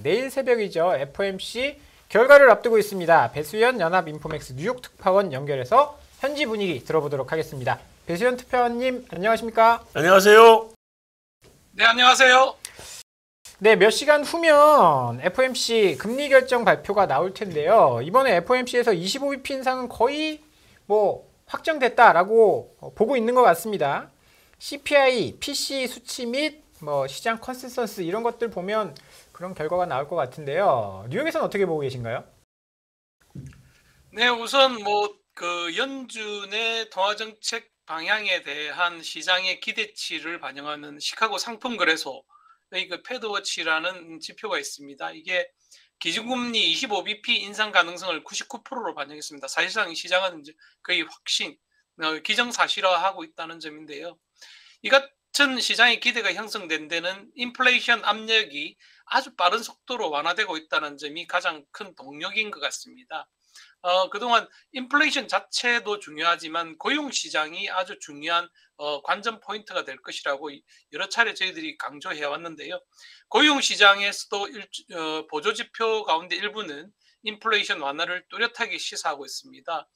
내일 새벽이죠. FOMC 결과를 앞두고 있습니다. 배수연 연합인포맥스 뉴욕 특파원 연결해서 현지 분위기 들어보도록 하겠습니다. 배수연 특파원님 안녕하십니까? 안녕하세요. 네, 안녕하세요. 네, 몇 시간 후면 FOMC 금리 결정 발표가 나올 텐데요. 이번에 FOMC에서 25bp 인상은 거의 확정됐다라고 보고 있는 것 같습니다. CPI, PCE 수치 및 시장 컨센서스 이런 것들 보면 그런 결과가 나올 것 같은데요. 뉴욕에서는 어떻게 보고 계신가요? 네, 우선 연준의 통화 정책 방향에 대한 시장의 기대치를 반영하는 시카고 상품거래소의 패드워치라는 지표가 있습니다. 이게 기준금리 25bp 인상 가능성을 99%로 반영했습니다. 사실상 시장은 이제 거의 확신, 기정사실화하고 있다는 점인데요. 이 같은 시장의 기대가 형성된 데는 인플레이션 압력이 아주 빠른 속도로 완화되고 있다는 점이 가장 큰 동력인 것 같습니다. 그동안 인플레이션 자체도 중요하지만 고용시장이 아주 중요한 관전 포인트가 될 것이라고 여러 차례 저희들이 강조해 왔는데요. 고용시장에서도 보조지표 가운데 일부는 인플레이션 완화를 뚜렷하게 시사하고 있습니다.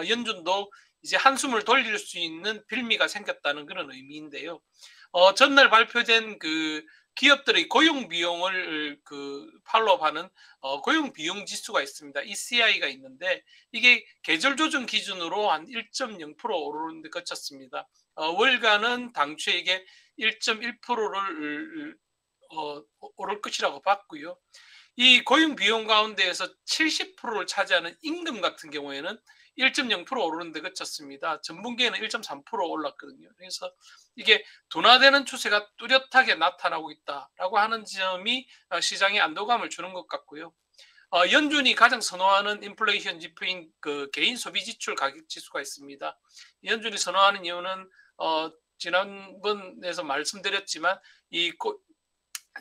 연준도 이제 한숨을 돌릴 수 있는 빌미가 생겼다는 그런 의미인데요. 전날 발표된 기업들의 고용 비용을 팔로우하는 고용 비용 지수가 있습니다. ECI가 있는데 이게 계절 조정 기준으로 한 1.0% 오르는 데 그쳤습니다. 월가는 당초에 이게 1.1%를 오를 것이라고 봤고요. 이 고용 비용 가운데에서 70%를 차지하는 임금 같은 경우에는 1.0% 오르는 데 그쳤습니다. 전분기에는 1.3% 올랐거든요. 그래서 이게 둔화되는 추세가 뚜렷하게 나타나고 있다라고 하는 점이 시장에 안도감을 주는 것 같고요. 연준이 가장 선호하는 인플레이션 지표인 개인 소비 지출 가격 지수가 있습니다. 연준이 선호하는 이유는 지난번에서 말씀드렸지만 이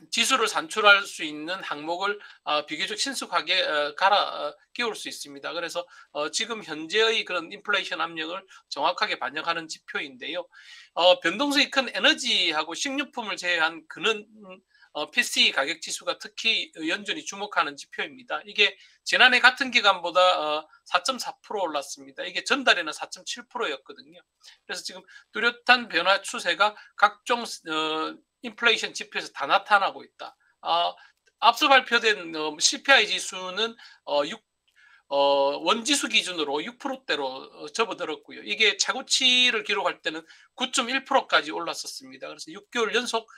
지수를 산출할 수 있는 항목을 비교적 신속하게 갈아 끼울 수 있습니다. 그래서 지금 현재의 그런 인플레이션 압력을 정확하게 반영하는 지표인데요. 변동성이 큰 에너지하고 식료품을 제외한 그는 PCE 가격 지수가 특히 연준이 주목하는 지표입니다. 이게 지난해 같은 기간보다 4.4% 올랐습니다. 이게 전달에는 4.7%였거든요. 그래서 지금 뚜렷한 변화 추세가 각종 인플레이션 지표에서 다 나타나고 있다. 앞서 발표된 CPI 지수는 원지수 기준으로 6%대로 접어들었고요. 이게 최고치를 기록할 때는 9.1%까지 올랐었습니다. 그래서 6개월 연속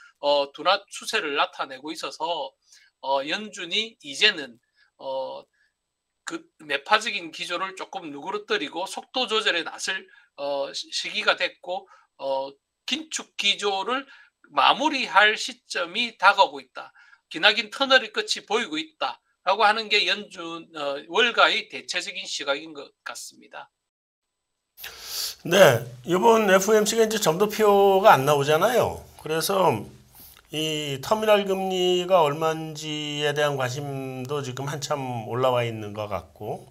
둔화 추세를 나타내고 있어서 연준이 이제는 매파적인 기조를 조금 누그러뜨리고 속도 조절에 나설 시기가 됐고 긴축 기조를 마무리할 시점이 다가오고 있다. 기나긴 터널의 끝이 보이고 있다라고 하는 게 연준 월가의 대체적인 시각인 것 같습니다. 네, 이번 FOMC가 이제 점도표가 안 나오잖아요. 그래서 이 터미널 금리가 얼마인지에 대한 관심도 지금 한참 올라와 있는 것 같고,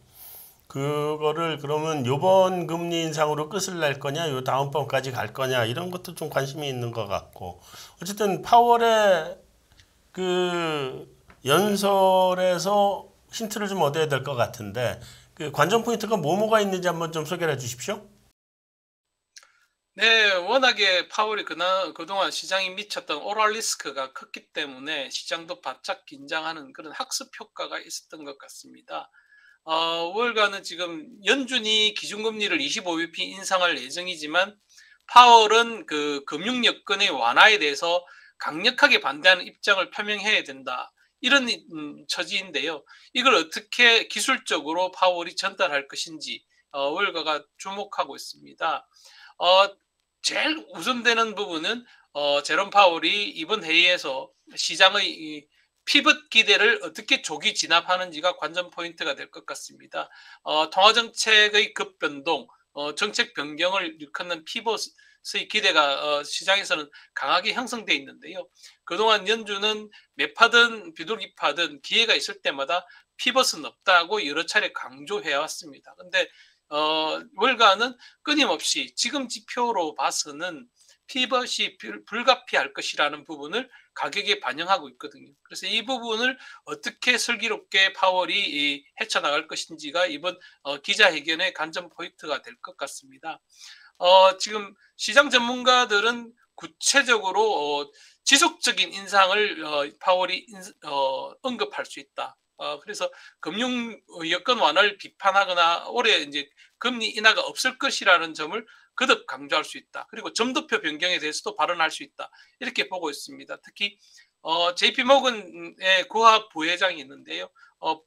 그거를 그러면 요번 금리 인상으로 끝을 낼 거냐, 요 다음번까지 갈 거냐, 이런 것도 좀 관심이 있는 것 같고, 어쨌든 파월의 연설에서 힌트를 좀 얻어야 될 것 같은데, 관전 포인트가 뭐가 있는지 한번 좀 소개를 해 주십시오. 네, 워낙에 파월이 그동안 시장이 미쳤던 오랄 리스크가 컸기 때문에 시장도 바짝 긴장하는 그런 학습 효과가 있었던 것 같습니다. 월가는 지금 연준이 기준금리를 25bp 인상할 예정이지만 파월은 금융 여건의 완화에 대해서 강력하게 반대하는 입장을 표명해야 된다. 이런 처지인데요. 이걸 어떻게 기술적으로 파월이 전달할 것인지 월가가 주목하고 있습니다. 제일 우선되는 부분은 제롬 파월이 이번 회의에서 시장의 피벗 기대를 어떻게 조기 진압하는지가 관전 포인트가 될 것 같습니다. 통화정책의 급변동, 정책 변경을 일컫는 피벗의 기대가 시장에서는 강하게 형성되어 있는데요. 그동안 연준은 매파든 비둘기파든 기회가 있을 때마다 피벗은 없다고 여러 차례 강조해 왔습니다. 근데 월가는 끊임없이 지금 지표로 봐서는 피벗이 불가피할 것이라는 부분을 가격에 반영하고 있거든요. 그래서 이 부분을 어떻게 슬기롭게 파월이 헤쳐나갈 것인지가 이번 기자회견의 관전 포인트가 될 것 같습니다. 지금 시장 전문가들은 구체적으로 지속적인 인상을 파월이 언급할 수 있다. 그래서 금융 여건 완화를 비판하거나 올해 이제 금리 인하가 없을 것이라는 점을 거듭 강조할 수 있다. 그리고 점도표 변경에 대해서도 발언할 수 있다. 이렇게 보고 있습니다. 특히 JP 모건의 구하 부회장이 있는데요.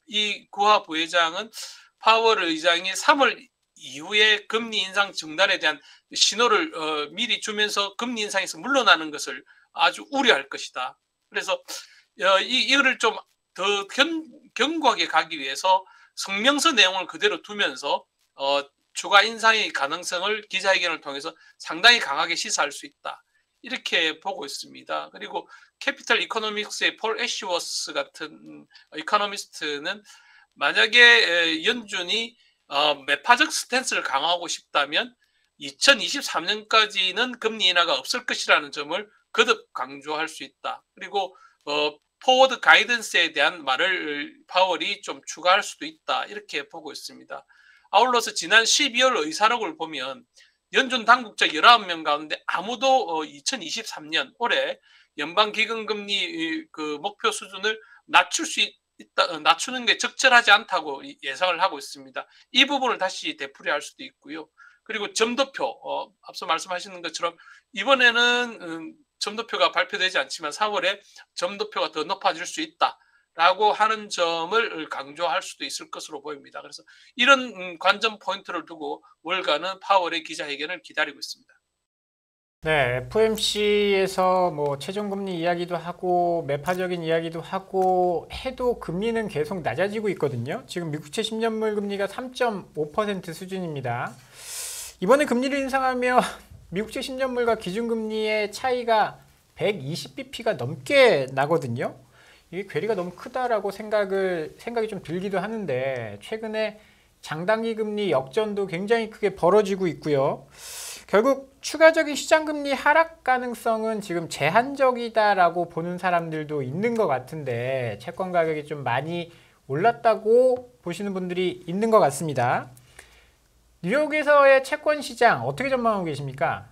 이 구하 부회장은 파월 의장이 3월 이후에 금리 인상 중단에 대한 신호를 미리 주면서 금리 인상에서 물러나는 것을 아주 우려할 것이다. 그래서 이거를 좀 더 견고하게 가기 위해서 성명서 내용을 그대로 두면서 추가 인상의 가능성을 기자회견을 통해서 상당히 강하게 시사할 수 있다. 이렇게 보고 있습니다. 그리고 캐피털 이코노믹스의 폴 애쉬워스 같은 이코노미스트는 만약에 연준이 매파적 스탠스를 강화하고 싶다면 2023년까지는 금리 인하가 없을 것이라는 점을 거듭 강조할 수 있다. 그리고 포워드 가이던스에 대한 말을 파월이 좀 추가할 수도 있다. 이렇게 보고 있습니다. 아울러서 지난 12월 의사록을 보면 연준 당국자 19명 가운데 아무도 2023년 올해 연방기금금리 그 목표 수준을 낮추는 게 적절하지 않다고 예상을 하고 있습니다. 이 부분을 다시 되풀이할 수도 있고요. 그리고 점도표, 앞서 말씀하시는 것처럼 이번에는 점도표가 발표되지 않지만 4월에 점도표가 더 높아질 수 있다라고 하는 점을 강조할 수도 있을 것으로 보입니다. 그래서 이런 관전 포인트를 두고 월가는 파월의 기자회견을 기다리고 있습니다. 네, FOMC에서 뭐 최종금리 이야기도 하고 매파적인 이야기도 하고 해도 금리는 계속 낮아지고 있거든요. 지금 미국채 10년물 금리가 3.5% 수준입니다. 이번에 금리를 인상하면 미국채 10년물과 기준금리의 차이가 120bp가 넘게 나거든요. 이게 괴리가 너무 크다라고 생각이 좀 들기도 하는데 최근에 장단기 금리 역전도 굉장히 크게 벌어지고 있고요. 결국 추가적인 시장금리 하락 가능성은 지금 제한적이다라고 보는 사람들도 있는 것 같은데 채권 가격이 좀 많이 올랐다고 보시는 분들이 있는 것 같습니다. 뉴욕에서의 채권 시장 어떻게 전망하고 계십니까?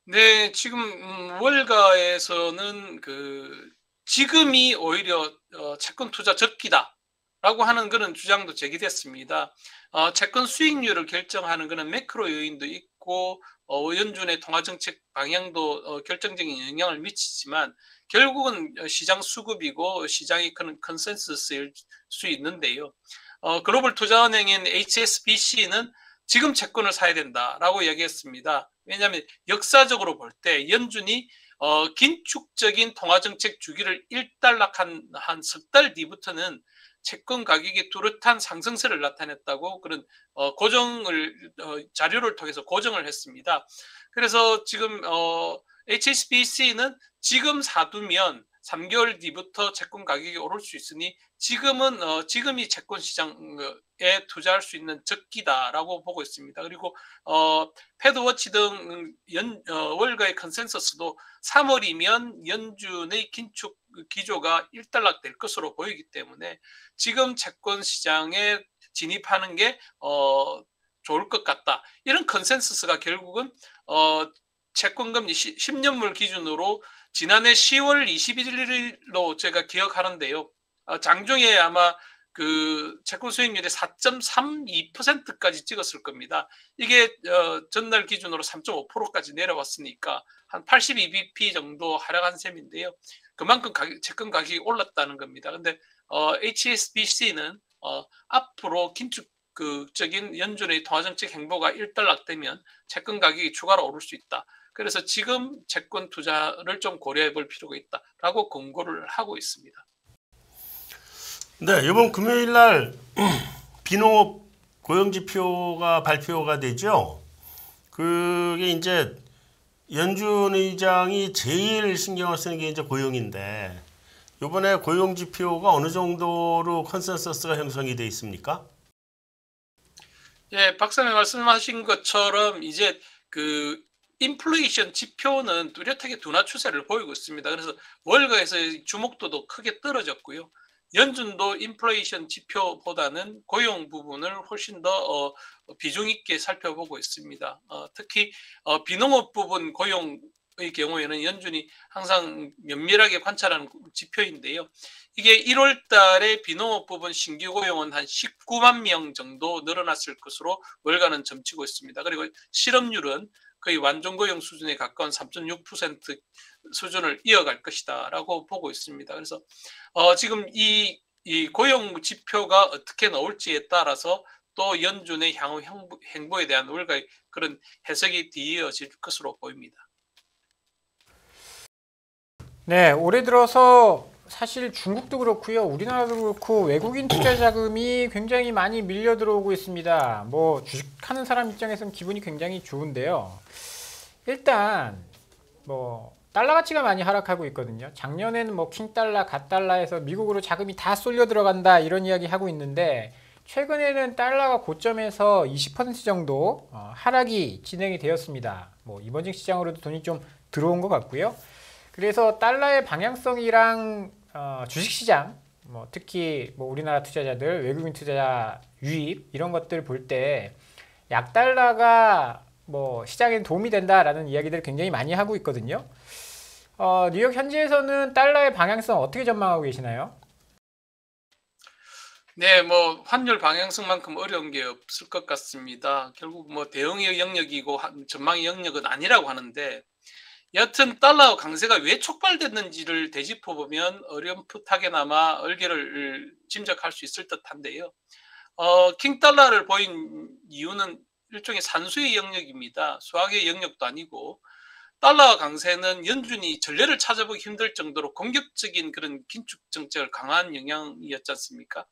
네, 지금 월가에서는 지금이 오히려 채권 투자 적기다라고 하는 그런 주장도 제기됐습니다. 채권 수익률을 결정하는 그런 매크로 요인도 있고 연준의 통화정책 방향도 결정적인 영향을 미치지만 결국은 시장 수급이고 시장의 그런 컨센서스일 수 있는데요. 글로벌 투자은행인 HSBC는 지금 채권을 사야 된다라고 얘기했습니다. 왜냐하면 역사적으로 볼 때 연준이 긴축적인 통화정책 주기를 일단락한 한 석 달 뒤부터는 채권 가격이 뚜렷한 상승세를 나타냈다고 그런 자료를 통해서 고정을 했습니다. 그래서 지금 HSBC는 지금 사두면 3개월 뒤부터 채권 가격이 오를 수 있으니 지금이 채권 시장에 투자할 수 있는 적기다라고 보고 있습니다. 그리고 패드워치 등 월가의 컨센서스도 3월이면 연준의 긴축 기조가 일단락될 것으로 보이기 때문에 지금 채권 시장에 진입하는 게 좋을 것 같다. 이런 컨센서스가 결국은 채권금리 10년물 기준으로 지난해 10월 21일로 제가 기억하는데요. 장중에 아마 채권 수익률이 4.32%까지 찍었을 겁니다. 이게 전날 기준으로 3.5%까지 내려왔으니까 한 82bp 정도 하락한 셈인데요. 그만큼 채권 가격이 올랐다는 겁니다. 근데 HSBC는 앞으로 긴축적인 연준의 통화정책 행보가 일단락되면 채권 가격이 추가로 오를 수 있다. 그래서 지금 채권 투자를 좀 고려해 볼 필요가 있다라고 권고를 하고 있습니다. 네, 이번 금요일 날 비농업 고용지표가 발표가 되죠. 그게 이제 연준 의장이 제일 신경을 쓰는 게 이제 고용인데 이번에 고용지표가 어느 정도로 컨센서스가 형성이 돼 있습니까? 예, 박사님 말씀하신 것처럼 이제 인플레이션 지표는 뚜렷하게 둔화 추세를 보이고 있습니다. 그래서 월가에서의 주목도도 크게 떨어졌고요. 연준도 인플레이션 지표보다는 고용 부분을 훨씬 더 비중 있게 살펴보고 있습니다. 특히 비농업 부분 고용의 경우에는 연준이 항상 면밀하게 관찰하는 지표인데요. 이게 1월 달에 비농업 부분 신규 고용은 한 19만 명 정도 늘어났을 것으로 월가는 점치고 있습니다. 그리고 실업률은 거의 완전 고용 수준에 가까운 3.6% 수준을 이어갈 것이다라고 보고 있습니다. 그래서 지금 이 고용 지표가 어떻게 나올지에 따라서 또 연준의 향후 행보에 대한 월가의 그런 해석이 뒤이어질 것으로 보입니다. 네, 올해 들어서 사실 중국도 그렇고요, 우리나라도 그렇고 외국인 투자 자금이 굉장히 많이 밀려 들어오고 있습니다. 뭐 주식하는 사람 입장에서는 기분이 굉장히 좋은데요. 일단 뭐 달러 가치가 많이 하락하고 있거든요. 작년에는 뭐 킹달러, 갓달러에서 미국으로 자금이 다 쏠려 들어간다 이런 이야기 하고 있는데 최근에는 달러가 고점에서 20% 정도 하락이 진행이 되었습니다. 뭐 이번 주 시장으로도 돈이 좀 들어온 것 같고요. 그래서 달러의 방향성이랑 주식시장, 뭐 특히 뭐 우리나라 투자자들, 외국인 투자자 유입 이런 것들 볼 때 약달러가 뭐 시장에 도움이 된다라는 이야기들을 굉장히 많이 하고 있거든요. 뉴욕 현지에서는 달러의 방향성 어떻게 전망하고 계시나요? 네, 뭐 환율 방향성만큼 어려운 게 없을 것 같습니다. 결국 뭐 대응의 영역이고 전망의 영역은 아니라고 하는데 여튼 달러 강세가 왜 촉발됐는지를 되짚어 보면 어렴풋하게나마 얼개를 짐작할 수 있을 듯한데요. 킹달러를 보인 이유는 일종의 산수의 영역입니다. 수학의 영역도 아니고 달러 강세는 연준이 전례를 찾아보기 힘들 정도로 공격적인 그런 긴축 정책을 강한 영향이었지 않습니까?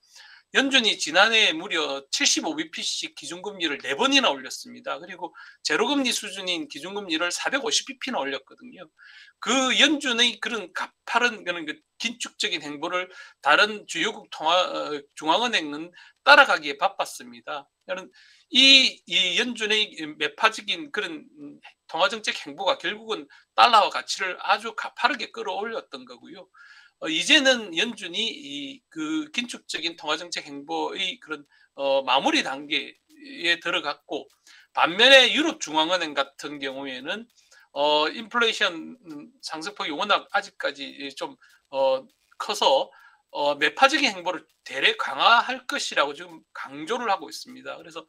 연준이 지난해 무려 75bp씩 기준금리를 4번이나 올렸습니다. 그리고 제로금리 수준인 기준금리를 450bp나 올렸거든요. 그 연준의 그런 가파른 그런 긴축적인 행보를 다른 주요국 중앙은행은 따라가기에 바빴습니다. 이 연준의 매파적인 그런 통화정책 행보가 결국은 달러와 가치를 아주 가파르게 끌어올렸던 거고요. 이제는 연준이 그 긴축적인 통화정책 행보의 그런 마무리 단계에 들어갔고 반면에 유럽 중앙은행 같은 경우에는 인플레이션 상승폭이 워낙 아직까지 좀 커서 매파적인 행보를 대래 강화할 것이라고 지금 강조를 하고 있습니다. 그래서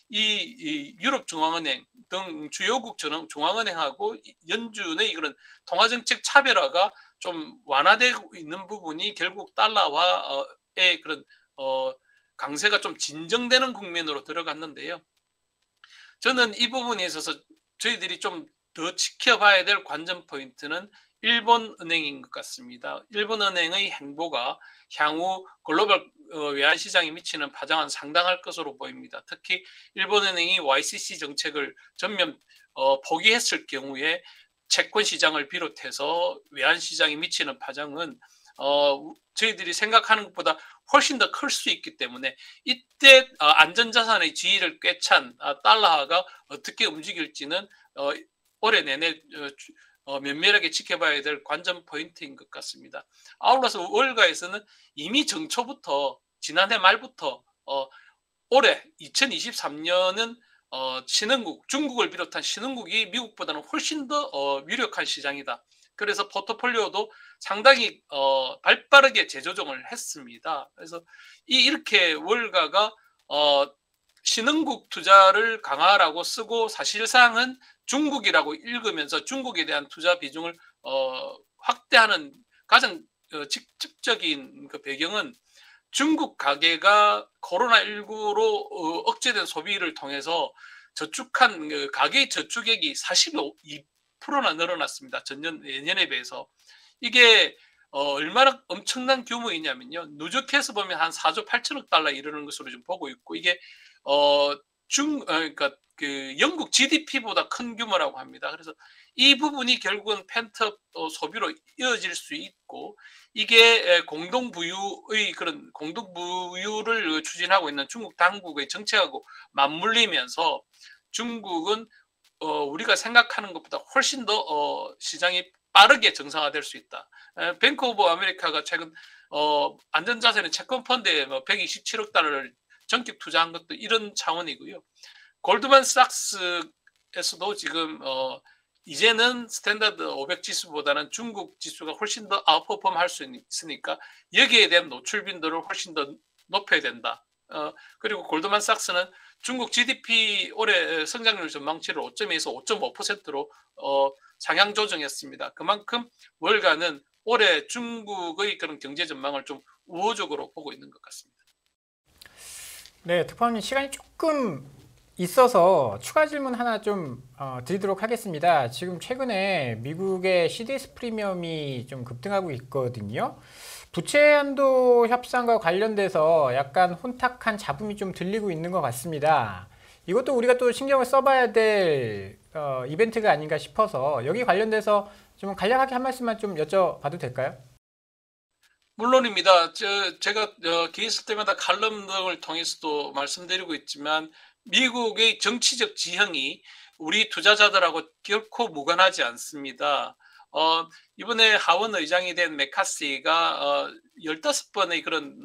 이 유럽 중앙은행 등 주요국 중앙은행하고 연준의 그런 통화정책 차별화가 좀 완화되고 있는 부분이 결국 달러와의 그런 강세가 좀 진정되는 국면으로 들어갔는데요. 저는 이 부분에 있어서 저희들이 좀 더 지켜봐야 될 관전 포인트는 일본 은행인 것 같습니다. 일본 은행의 행보가 향후 글로벌 외환 시장에 미치는 파장은 상당할 것으로 보입니다. 특히 일본 은행이 YCC 정책을 전면 포기했을 경우에 채권 시장을 비롯해서 외환 시장에 미치는 파장은 저희들이 생각하는 것보다 훨씬 더 클 수 있기 때문에 이때 안전자산의 지위를 꿰찬 달러가 어떻게 움직일지는 올해 내내 면밀하게 지켜봐야 될 관전 포인트인 것 같습니다. 아울러서 월가에서는 이미 정초부터 지난해 말부터 올해 2023년은 신흥국, 중국을 비롯한 신흥국이 미국보다는 훨씬 더 유력한 시장이다. 그래서 포트폴리오도 상당히 발빠르게 재조정을 했습니다. 그래서 이렇게 월가가 신흥국 투자를 강화하라고 쓰고 사실상은 중국이라고 읽으면서 중국에 대한 투자 비중을 확대하는 가장 직접적인 그 배경은 중국 가계가 코로나19로 억제된 소비를 통해서 저축한 가계 저축액이 42%나 늘어났습니다. 예년에 비해서. 이게 얼마나 엄청난 규모이냐면요. 누적해서 보면 한 4조 8천억 달러 이르는 것으로 좀 보고 있고 이게 그러니까 그 영국 GDP보다 큰 규모라고 합니다. 그래서 이 부분이 결국은 펜트업 소비로 이어질 수 있고 이게 공동부유의 그런 공동부유를 추진하고 있는 중국 당국의 정책하고 맞물리면서 중국은 우리가 생각하는 것보다 훨씬 더 시장이 빠르게 정상화될 수 있다. 뱅크 오브 아메리카가 최근 안전자산의 채권 펀드에 127억 달러를 전격 투자한 것도 이런 차원이고요. 골드만삭스에서도 지금 이제는 스탠다드 500 지수보다는 중국 지수가 훨씬 더 아웃퍼폼 할 수 있으니까 여기에 대한 노출 빈도를 훨씬 더 높여야 된다. 그리고 골드만삭스는 중국 GDP 올해 성장률 전망치를 5.2에서 5.5%로 상향 조정했습니다. 그만큼 월가는 올해 중국의 그런 경제 전망을 좀 우호적으로 보고 있는 것 같습니다. 네, 특파원님 시간이 조금 있어서 추가 질문 하나 좀 드리도록 하겠습니다. 지금 최근에 미국의 CDS 프리미엄이 좀 급등하고 있거든요. 부채 한도 협상과 관련돼서 약간 혼탁한 잡음이 좀 들리고 있는 것 같습니다. 이것도 우리가 또 신경을 써봐야 될 이벤트가 아닌가 싶어서 여기 관련돼서 좀 간략하게 한 말씀만 좀 여쭤봐도 될까요? 물론입니다. 제가 기회 있을 때마다 칼럼 등을 통해서도 말씀드리고 있지만 미국의 정치적 지형이 우리 투자자들하고 결코 무관하지 않습니다. 이번에 하원 의장이 된 맥카시가 15번의 그런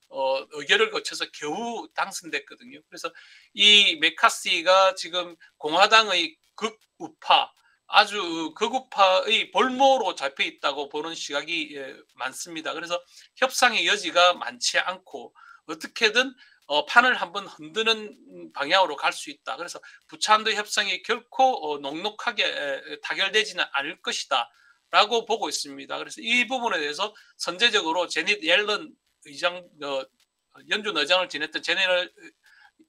의결을 거쳐서 겨우 당선됐거든요. 그래서 이 맥카시가 지금 공화당의 극우파, 아주 극우파의 볼모로 잡혀 있다고 보는 시각이 많습니다. 그래서 협상의 여지가 많지 않고 어떻게든 판을 한번 흔드는 방향으로 갈 수 있다. 그래서 부채한도 협상이 결코 녹록하게 타결되지는 않을 것이다 라고 보고 있습니다. 그래서 이 부분에 대해서 선제적으로 제닛 옐런 의장, 연준 의장을 지냈던 제닛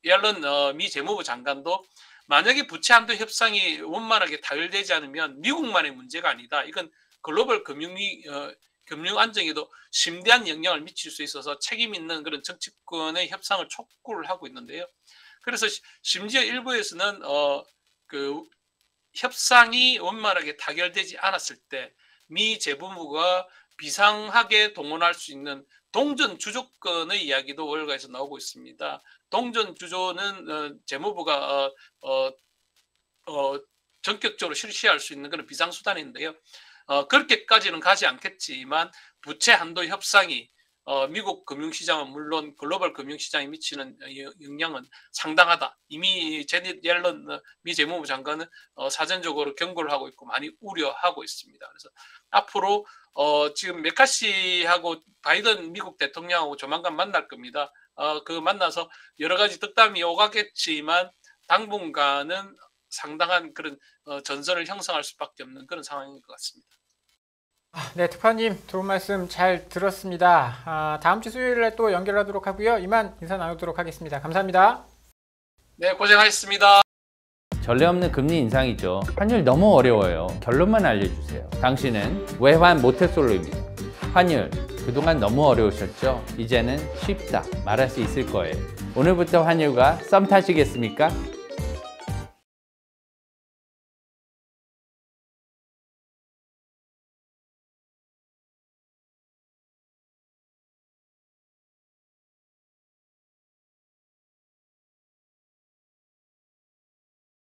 옐런 미 재무부 장관도 만약에 부채 한도 협상이 원만하게 타결되지 않으면 미국만의 문제가 아니다. 이건 글로벌 금융 안정에도 심대한 영향을 미칠 수 있어서 책임 있는 그런 정치권의 협상을 촉구를 하고 있는데요. 그래서 심지어 일부에서는 그 협상이 원만하게 타결되지 않았을 때 미 재무부가 비상하게 동원할 수 있는 동전 주조권의 이야기도 월가에서 나오고 있습니다. 동전 주조는 재무부가 전격적으로 실시할 수 있는 그런 비상수단인데요. 그렇게까지는 가지 않겠지만 부채 한도 협상이 미국 금융시장은 물론 글로벌 금융시장에 미치는 영향은 상당하다. 이미 제닛 옐런 미 재무부 장관은 사전적으로 경고를 하고 있고 많이 우려하고 있습니다. 그래서 앞으로 지금 메카시하고 바이든 미국 대통령하고 조만간 만날 겁니다. 그 만나서 여러 가지 덕담이 오가겠지만 당분간은 상당한 그런 전선을 형성할 수밖에 없는 그런 상황인 것 같습니다. 네, 특파원님 좋은 말씀 잘 들었습니다. 다음 주 수요일에 또 연결하도록 하고요. 이만 인사 나누도록 하겠습니다. 감사합니다. 네, 고생하셨습니다. 전례 없는 금리 인상이죠. 환율 너무 어려워요. 결론만 알려주세요. 당신은 외환 모태솔로입니다. 환율 그동안 너무 어려우셨죠? 이제는 쉽다 말할 수 있을 거예요. 오늘부터 환율과 썸 타시겠습니까?